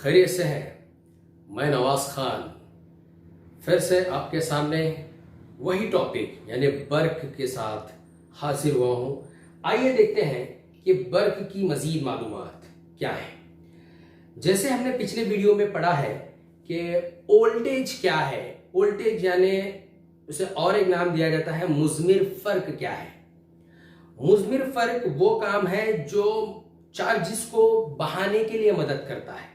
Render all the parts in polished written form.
खैरियत से हैं। मैं नवाज खान फिर से आपके सामने वही टॉपिक यानी बर्क के साथ हाजिर हुआ हूं। आइए देखते हैं कि बर्क की मजीद मालूमात क्या है। जैसे हमने पिछले वीडियो में पढ़ा है कि वोल्टेज क्या है। वोल्टेज यानी उसे और एक नाम दिया जाता है मुज़मिर फर्क क्या है। मुज़मिर फर्क वो काम है जो चार्जेस को बहाने के लिए मदद करता है,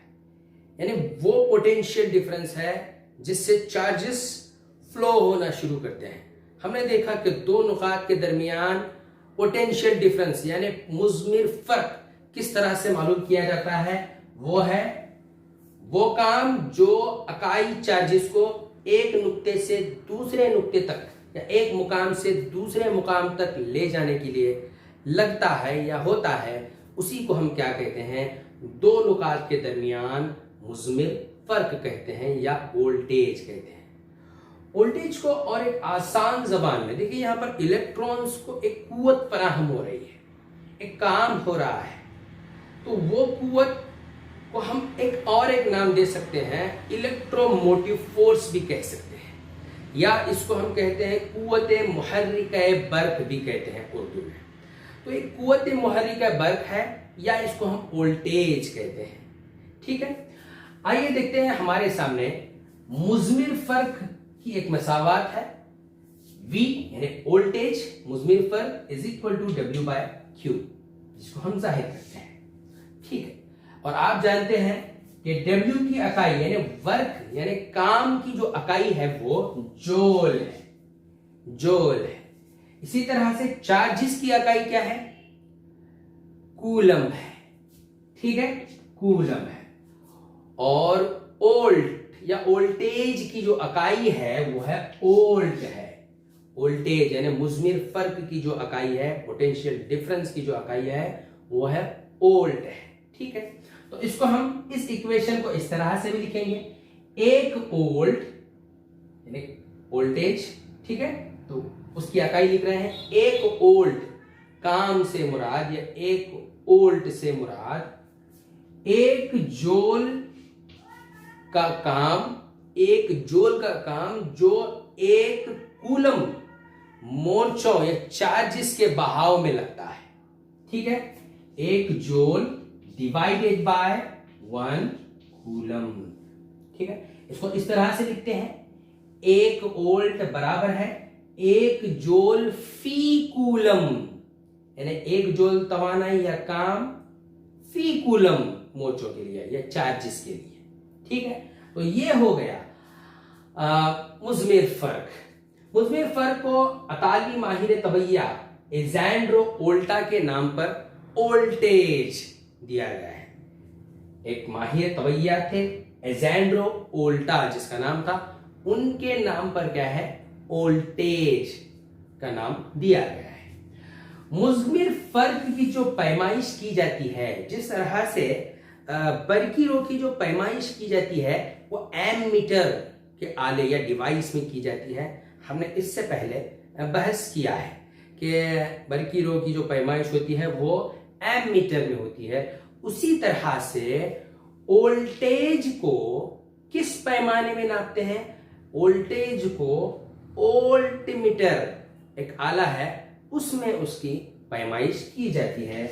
यानी वो पोटेंशियल डिफरेंस है जिससे चार्जेस फ्लो होना शुरू करते हैं। हमने देखा कि दो नुकात के दरमियान पोटेंशियल डिफरेंस यानी मुज़मिर फर्क किस तरह से मालूम किया जाता है। वो है वो काम जो अकाई चार्जेस को एक नुक्ते से दूसरे नुक्ते तक या एक मुकाम से दूसरे मुकाम तक ले जाने के लिए लगता है या होता है, उसी को हम क्या कहते हैं, दो नुकात के दरमियान मुज़मिर फर्क कहते हैं या वोल्टेज कहते हैं। वोल्टेज को और एक आसान जबान में देखिए, यहां पर इलेक्ट्रॉन्स को एक कुव्वत फराहम हो रही है, एक काम हो रहा है, तो वो कुव्वत को हम एक नाम दे सकते हैं, इलेक्ट्रोमोटिव फोर्स भी कह सकते हैं, या इसको हम कहते हैं कुव्वत मुहर्रिका बर्क भी कहते हैं उर्दू में। तो एक कुव्वत मुहर्रिका बर्क है या इसको हम वोल्टेज कहते हैं। ठीक है, आइए देखते हैं हमारे सामने मुज़मिर फर्क की एक मसावात है। V यानी वोल्टेज मुज़मिर फर्क इज इक्वल टू W/Q, जिसको हम जाहिर करते हैं। ठीक है, और आप जानते हैं कि W की इकाई यानी वर्क यानी काम की जो इकाई है वो जूल है। इसी तरह से चार्जेस की इकाई क्या है, कूलम है। ठीक है, कूलम है। और वोल्ट या वोल्टेज की जो इकाई है वो है वोल्ट है। वोल्टेज यानी मुज़मिर फर्क की जो इकाई है, पोटेंशियल डिफरेंस की जो इकाई है वो है वोल्ट है। ठीक है, तो इसको हम इस इक्वेशन को इस तरह से भी लिखेंगे, एक वोल्ट यानी वोल्टेज। ठीक है, तो उसकी इकाई लिख रहे हैं एक वोल्ट काम से मुराद या एक वोल्ट से मुराद एक जूल का काम, एक जूल का काम जो एक कूलम मोर्चों या चार्जेस के बहाव में लगता है। ठीक है, एक जूल डिवाइडेड बाय 1 कूलम। ठीक है, इसको इस तरह से लिखते हैं, एक वोल्ट बराबर है एक जूल फी कूलम, यानी एक जूल तवानाई या काम फी कूलम मोर्चों के लिए या चार्जेस के लिए। ठीक है, तो ये हो गया मुज़मिर फर्क। मुज़मिर फर्क को अताली माहिर तबैया एजेंड्रो ओल्टा के नाम पर वोल्टेज दिया गया है। एक माहिर तबैया थे एजेंड्रो ओल्टा जिसका नाम था, उनके नाम पर क्या है, वोल्टेज का नाम दिया गया है। मुज़मिर फर्क की जो पैमाइश की जाती है, जिस तरह से बर्की रो की जो पैमाइश की जाती है वो एमीटर के आले या डिवाइस में की जाती है। हमने इससे पहले बहस किया है कि बर्की रो की जो पैमाइश होती है वो एमीटर में होती है। उसी तरह से वोल्टेज को किस पैमाने में नापते हैं, वोल्टेज को वोल्टमीटर एक आला है उसमें उसकी पैमाइश की जाती है।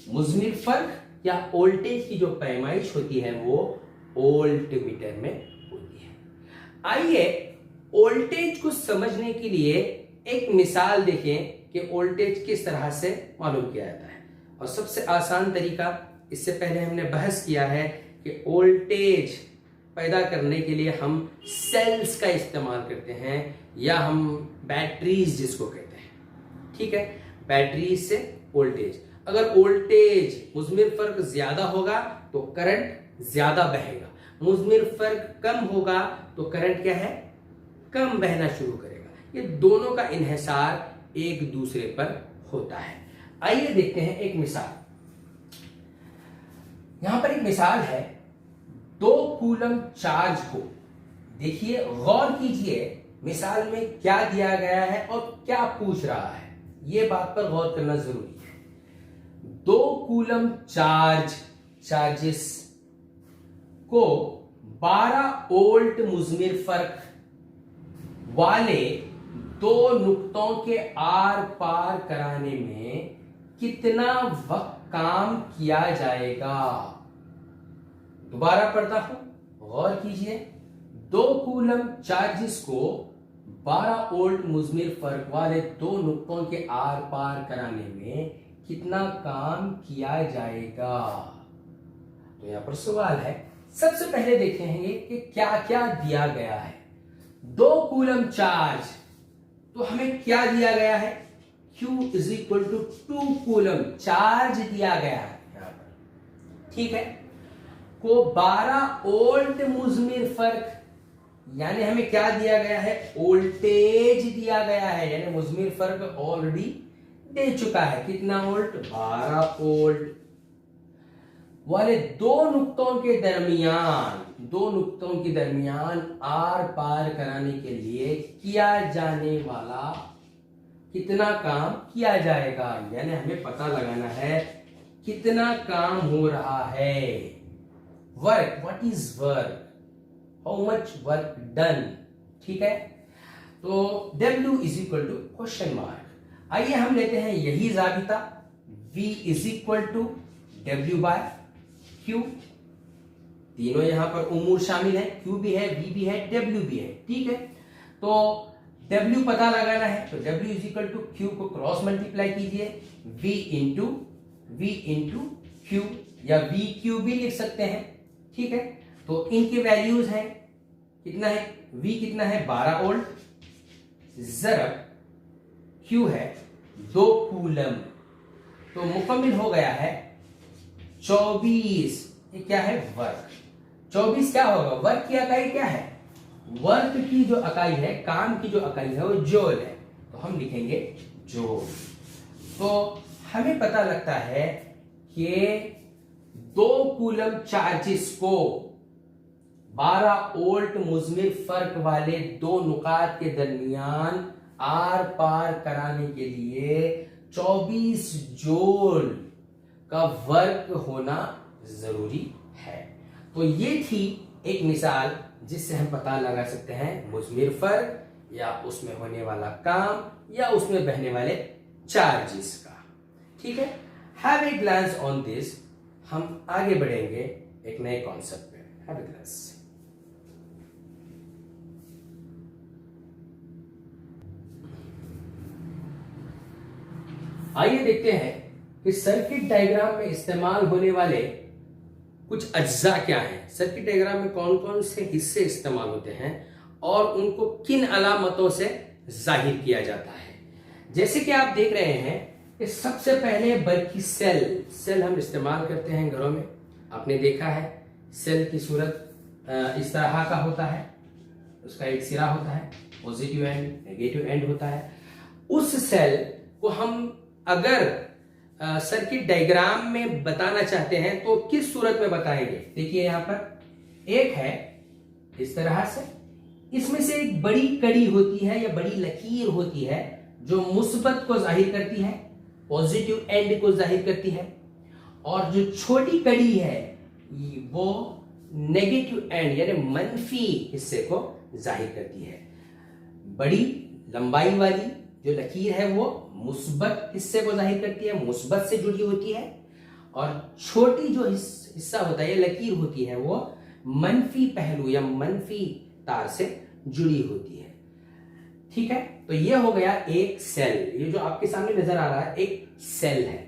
मुज़मिर फर्क या वोल्टेज की जो पैमाइश होती है वो वोल्टमीटर में होती है। आइए वोल्टेज को समझने के लिए एक मिसाल देखें कि वोल्टेज किस तरह से मालूम किया जाता है। और सबसे आसान तरीका, इससे पहले हमने बहस किया है कि वोल्टेज पैदा करने के लिए हम सेल्स का इस्तेमाल करते हैं या हम बैटरीज जिसको कहते हैं। ठीक है, बैटरीज से वोल्टेज, अगर वोल्टेज मुज़मिर फर्क ज्यादा होगा तो करंट ज्यादा बहेगा, मुज़मिर फर्क कम होगा तो करंट क्या है, कम बहना शुरू करेगा। ये दोनों का इन्हिसार एक दूसरे पर होता है। आइए देखते हैं एक मिसाल। यहां पर एक मिसाल है, 2 कूलम चार्ज को, देखिए गौर कीजिए मिसाल में क्या दिया गया है और क्या पूछ रहा है, यह बात पर गौर करना जरूरी है। 2 कूलम चार्जेस को 12 वोल्ट मुजमिर फर्क वाले दो नुक्तों के आर पार कराने में कितना वक्त काम किया जाएगा। दोबारा पढ़ता हूं, गौर कीजिए। 2 कूलम चार्जेस को 12 वोल्ट मुजमिर फर्क वाले दो नुक्तों के आर पार कराने में कितना काम किया जाएगा। तो यहां पर सवाल है, सबसे पहले देखेंगे कि क्या क्या दिया गया है। 2 कूलम चार्ज, तो हमें क्या दिया गया है, Q is equal to 2 coulomb charge दिया गया है यहां पर, ठीक है। को 12 वोल्ट मुजमिर फर्क, यानी हमें क्या दिया गया है, वोल्टेज दिया गया है, यानी मुजमिर फर्क ऑलरेडी दे चुका है। कितना वोल्ट, 12 वोल्ट वाले दो नुक्तों के दरमियान आर पार कराने के लिए किया जाने वाला कितना काम किया जाएगा, यानी हमें पता लगाना है कितना काम हो रहा है। Work, what is work, how much work done, ठीक है। तो W is equal to question mark. आइए हम लेते हैं यही जाबिता, V is equal to W by Q। तीनों यहां पर उमूर शामिल है, Q भी है, V भी है, W भी है, ठीक है। तो W पता लगाना है, तो W is equal to Q को क्रॉस मल्टीप्लाई कीजिए, V इंटू Q, या VQ भी लिख सकते हैं, ठीक है। तो इनके वैल्यूज हैं, कितना है, V कितना है 12 वोल्ट, जरब Q है 2 कूलम, तो मुकम्मिल हो गया है 24। ये क्या है, वर्क। 24 क्या होगा, वर्क की इकाई क्या है, वर्क की जो इकाई है, काम की जो इकाई है वो जूल है, तो हम लिखेंगे जूल। तो हमें पता लगता है कि 2 कूलम चार्जेस को 12 वोल्ट मुजमिर फर्क वाले दो नुकात के दरमियान आर पार कराने के लिए 24 जूल का वर्क होना जरूरी है। तो ये थी एक मिसाल जिससे हम पता लगा सकते हैं मुजमिर फर्क, या उसमें होने वाला काम, या उसमें बहने वाले चार्जेस का, ठीक है। Have a glance on this. हम आगे बढ़ेंगे एक नए कॉन्सेप्ट पे। Have a glance. आइए देखते हैं कि सर्किट डायग्राम में इस्तेमाल होने वाले कुछ अज्जा क्या हैं। सर्किट डायग्राम में कौन कौन से हिस्से इस्तेमाल होते हैं और उनको किन अलामतों से जाहिर किया जाता है। जैसे कि आप देख रहे हैं कि सबसे पहले बरकी सेल हम इस्तेमाल करते हैं घरों में। आपने देखा है सेल की सूरत इस तरह का होता है, उसका एक सिरा होता है, पॉजिटिव एंड नेगेटिव एंड होता है। उस सेल को हम अगर सर्किट डायग्राम में बताना चाहते हैं तो किस सूरत में बताएंगे। देखिए यहां पर एक है इस तरह से, इसमें से एक बड़ी कड़ी होती है या बड़ी लकीर होती है जो मुस्बत को जाहिर करती है, पॉजिटिव एंड को जाहिर करती है, और जो छोटी कड़ी है वो नेगेटिव एंड यानी मनफी हिस्से को जाहिर करती है। बड़ी लंबाई वाली जो लकीर है वो मुस्बत हिस्से को जाहिर करती है, मुस्बत से जुड़ी होती है, और छोटी जो हिस्सा होता है, लकीर होती है, वो मनफी पहलू या मनफी तार से जुड़ी होती है, ठीक है। तो ये हो गया एक सेल। ये जो आपके सामने नजर आ रहा है एक सेल है।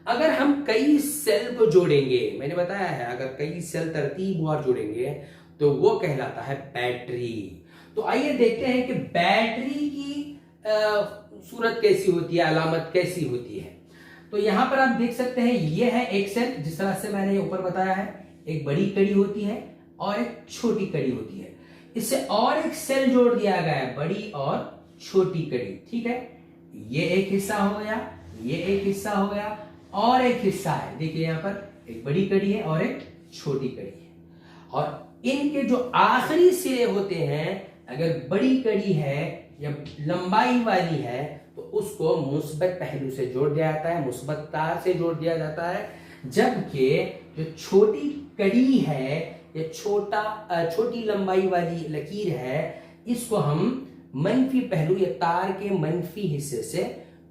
अगर हम कई सेल को जोड़ेंगे, मैंने बताया है अगर कई सेल तरतीबवार जोड़ेंगे तो वो कहलाता है बैटरी। तो आइए देखते हैं कि बैटरी की सूरत कैसी होती है, अलामत कैसी होती है। तो यहां पर आप देख सकते हैं ये है एक सेल, जिस तरह से मैंने ऊपर बताया है, एक बड़ी कड़ी होती है और एक छोटी कड़ी होती है। इससे और एक सेल जोड़ दिया गया है, बड़ी और छोटी कड़ी, ठीक है। ये एक हिस्सा हो गया, ये एक हिस्सा हो गया, और एक हिस्सा है, देखिए यहां पर एक बड़ी कड़ी है और एक छोटी कड़ी है। और इनके जो आखिरी सिरे होते हैं, अगर बड़ी कड़ी है या लंबाई वाली है तो उसको मुस्बत पहलू से जोड़ दिया जाता है, मुस्बत तार से जोड़ दिया जाता है, जबकि जो छोटी कड़ी है या छोटी लंबाई वाली लकीर है, इसको हम मनफी पहलू या तार के मनफी हिस्से से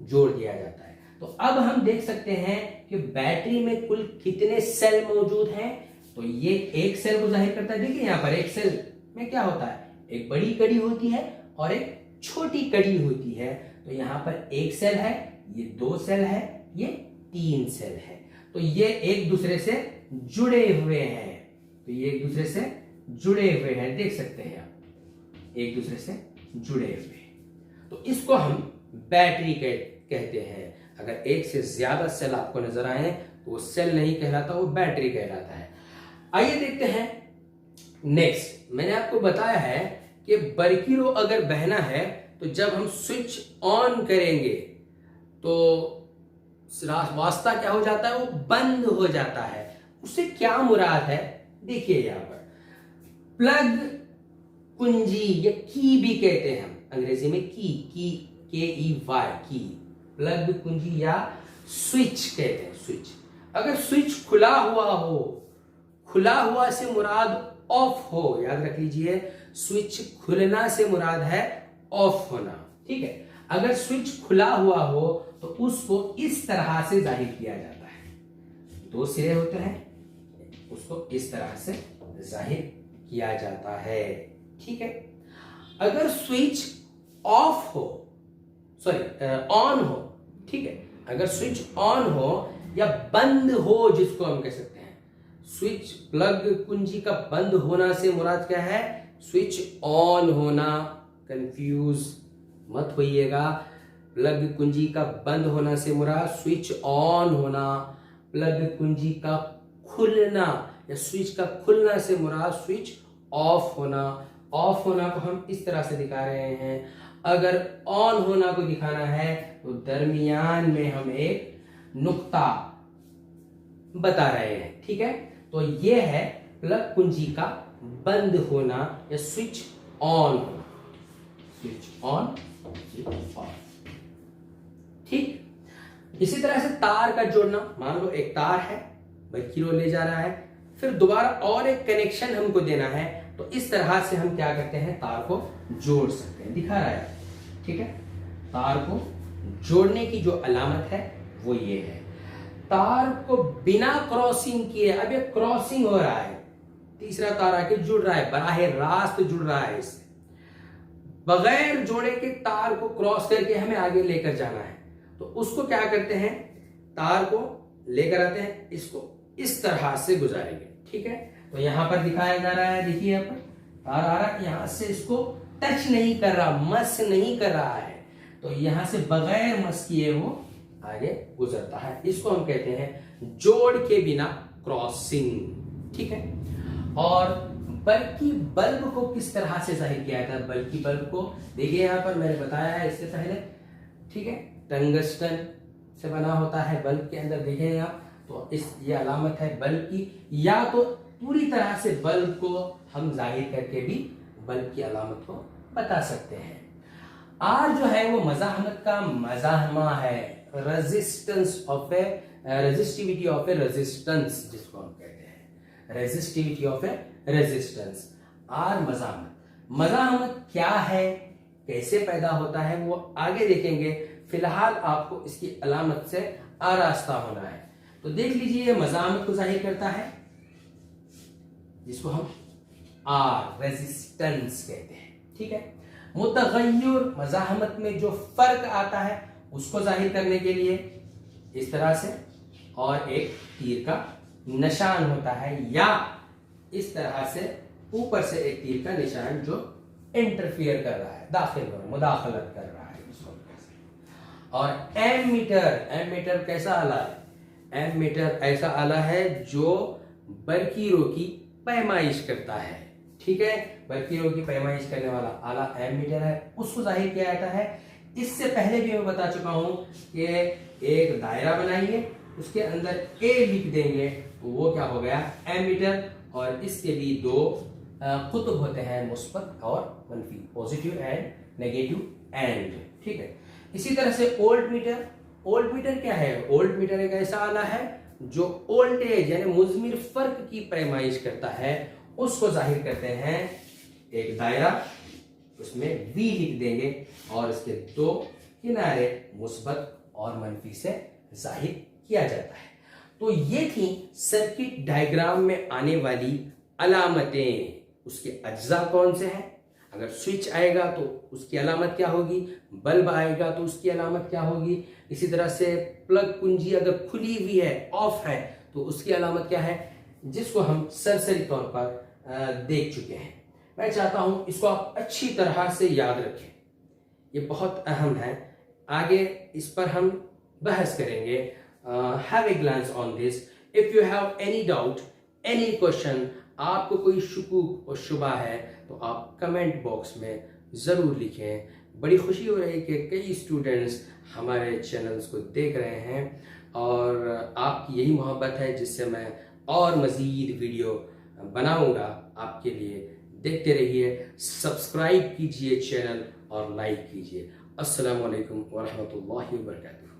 जोड़ दिया जाता है। तो अब हम देख सकते हैं कि बैटरी में कुल कितने सेल मौजूद हैं। तो ये एक सेल को जाहिर करता है। देखिए यहाँ पर एक सेल में क्या होता है, एक बड़ी कड़ी होती है और एक छोटी कड़ी होती है। तो यहाँ पर एक सेल है, ये 2 सेल है, ये 3 सेल है। तो ये एक दूसरे से जुड़े हुए हैं। तो ये एक दूसरे से जुड़े हुए हैं, देख सकते हैं आप, एक दूसरे से जुड़े हुए हैं। तो इसको हम बैटरी कहते हैं। अगर एक से ज्यादा सेल आपको नजर आए तो वो सेल नहीं कहलाता, वो बैटरी कहलाता है। आइए देखते हैं नेक्स्ट। मैंने आपको बताया है कि बरकीरो अगर बहना है तो जब हम स्विच ऑन करेंगे तो वास्ता क्या हो जाता है, वो बंद हो जाता है। उससे क्या मुराद है, देखिए यहां पर प्लग कुंजी या की भी कहते हैं हम, अंग्रेजी में KEY की, प्लग कुंजी या स्विच कहते हैं। स्विच, अगर स्विच खुला हुआ हो, खुला हुआ से मुराद ऑफ हो, याद रख लीजिए, स्विच खुलना से मुराद है ऑफ होना, ठीक है। अगर स्विच खुला हुआ हो तो उसको इस तरह से जाहिर किया जाता है। 2 सिरे होते हैं, उसको इस तरह से जाहिर किया जाता है, ठीक है। अगर स्विच ऑफ हो, ऑन हो, ठीक है, अगर स्विच ऑन हो या बंद हो, जिसको हम कह सकते हैं, स्विच प्लग कुंजी का बंद होना से मुराद क्या है, स्विच ऑन होना। कंफ्यूज मत होइएगा, प्लग कुंजी का बंद होना से मुराद स्विच ऑन होना, प्लग कुंजी का खुलना या स्विच का खुलना से मुराद स्विच ऑफ होना। ऑफ होना को हम इस तरह से दिखा रहे हैं। अगर ऑन होना को दिखाना है तो दरमियान में हम एक नुक्ता बता रहे हैं, ठीक है। तो ये है प्लग कुंजी का बंद होना या स्विच ऑन होना, स्विच ऑन, स्विच ऑफ, ठीक। इसी तरह से तार का जोड़ना, मान लो एक तार है, बरकीरो ले जा रहा है, फिर दोबारा और एक कनेक्शन हमको देना है, तो इस तरह से हम क्या करते हैं, तार को जोड़ सकते हैं, दिखा रहा है, ठीक है। तार को जोड़ने की जो अलामत है वो ये है। तार को बिना क्रॉसिंग किए, अब ये क्रॉसिंग हो रहा है, तीसरा तार आके जुड़ रहा है, बराहे रास्त जुड़ रहा है इससे, बगैर जोड़े के तार को क्रॉस करके हमें आगे लेकर जाना है। तो उसको क्या करते हैं, तार को लेकर आते हैं, इसको इस तरह से गुजारेंगे, ठीक है। तो यहां पर दिखाया जा रहा है, देखिए यहाँ पर तार आ रहा है, यहां से इसको टच नहीं कर रहा, मस नहीं कर रहा है, तो यहां से बगैर मस किए वो आगे गुजरता है। इसको हम कहते हैं जोड़ के बिना क्रॉसिंग, ठीक है। और बल्कि बल्ब को किस तरह से जाहिर किया जाता है, बल्कि बल्ब को देखिए यहाँ पर मैंने बताया है इससे पहले, ठीक है। टंगस्टन से बना होता है बल्ब के अंदर, देखें आप, तो ये अलामत है बल्ब की। या तो पूरी तरह से बल्ब को हम जाहिर करके भी बल्ब की अलामत को बता सकते हैं। आर जो है वो मज़ाहमत का मज़ाहमा है, resistance of a, resistivity of a resistance, जिसको हम कहते हैं resistivity of a resistance. Or मज़ाहमत, मज़ाहमत क्या है, कैसे पैदा होता है, वो आगे देखेंगे। फिलहाल आपको इसकी अलामत से आरास्ता होना है। तो देख लीजिए, ये मज़ाहमत को जाहिर करता है, जिसको हम आर रेजिस्टेंस कहते हैं, ठीक है। मुतगय्यर मज़ाहमत में जो फर्क आता है उसको जाहिर करने के लिए इस तरह से, और एक तीर का निशान होता है, या इस तरह से ऊपर से एक तीर का निशान जो इंटरफियर कर रहा है, मुदाखलत कर रहा है, इसको। और एमीटर कैसा आला है, एमीटर ऐसा आला है जो बरकीरों की पैमाइश करता है, ठीक है। बरकीरों की पैमाइश करने वाला आला एमीटर है, उसको जाहिर किया जाता है। इससे पहले भी मैं बता चुका हूं कि एक दायरा बनाइए, उसके अंदर ए लिख देंगे, तो वो क्या हो गया, एमीटर। और इसके भी 2 कुतुब होते हैं, मुस्बत और मनफी, पॉजिटिव एंड नेगेटिव एंड, ठीक है। इसी तरह से ओल्ट मीटर, ओल्ट मीटर क्या है, ओल्ट मीटर एक ऐसा आला है जो वोल्टेज यानी मुजमिर फर्क की पैमाइश करता है। उसको जाहिर करते हैं एक दायरा, उसमें V लिख देंगे और इसके दो किनारे मुस्बत और मनफी से जाहिर किया जाता है। तो ये थी सर्किट डायग्राम में आने वाली अलामतें। उसके अज्जा कौन से हैं? अगर स्विच आएगा तो उसकी अलामत क्या होगी, बल्ब आएगा तो उसकी अलामत क्या होगी, इसी तरह से प्लग कुंजी अगर खुली हुई है, ऑफ है, तो उसकी अलामत क्या है, जिसको हम सरसरी तौर पर देख चुके हैं। मैं चाहता हूं इसको आप अच्छी तरह से याद रखें, ये बहुत अहम है। आगे इस पर हम बहस करेंगे। Have a glance on this. If you have any doubt, any question, आपको कोई शुकूक और शुबा है तो आप कमेंट बॉक्स में ज़रूर लिखें। बड़ी खुशी हो रही है कि कई स्टूडेंट्स हमारे चैनल्स को देख रहे हैं और आपकी यही मोहब्बत है जिससे मैं और मज़ीद वीडियो बनाऊंगा आपके लिए। देखते रहिए, सब्सक्राइब कीजिए चैनल और लाइक कीजिए। अस्सलामु अलैकुम वरहमतुल्लाहि वबरकातुहू।